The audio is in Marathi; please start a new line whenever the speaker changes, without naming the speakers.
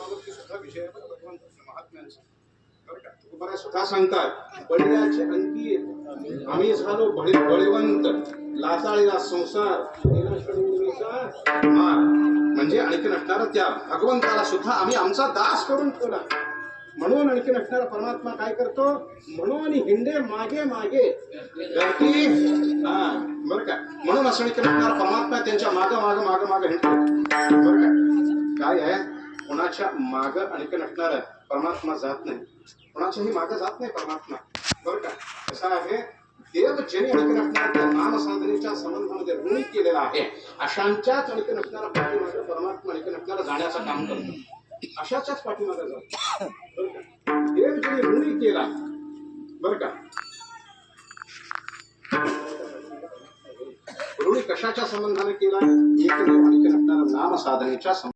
नामावरती सुद्धा विषय आहे बरं भगवंताचा महात्म्यांचा. बरं का तुकोबारा सुद्धा सांगतात बळीराचे अंकी आम्ही झालो बळीवंत लाचाळीला संसार म्हणजे आणखी नसणारा त्या भगवंताला सुद्धा आम्ही आमचा दास करून ठेवला. म्हणून आणखी नसणारा परमात्मा काय करतो म्हणून हिंडे मागे मागे धरती बरं का म्हणून असं आणखी नसणारा परमात्मा त्यांच्या माग माग माग माग हिंडतो. बरं का काय आहे कोणाच्या माग आणखी नसणारा परमात्मा जात नाही कोणाच्याही माग जात नाही परमात्मा. बरं का कसं आहे देव ज्याने आणखी नसणारा नाम साधनेच्या संबंधामध्ये ऋणी केलेला आहे अशांच्याच आणखी नसणारा पाठीमागे परमात्मा आणखी नसणारा जाण्याचं काम करतो. अशाच्याच पाठीमागे जातो. देव ज्याने ऋणी केला बरं का ऋणी कशाच्या संबंधाने केला एक आणखी नसणारा नाम साधनेच्या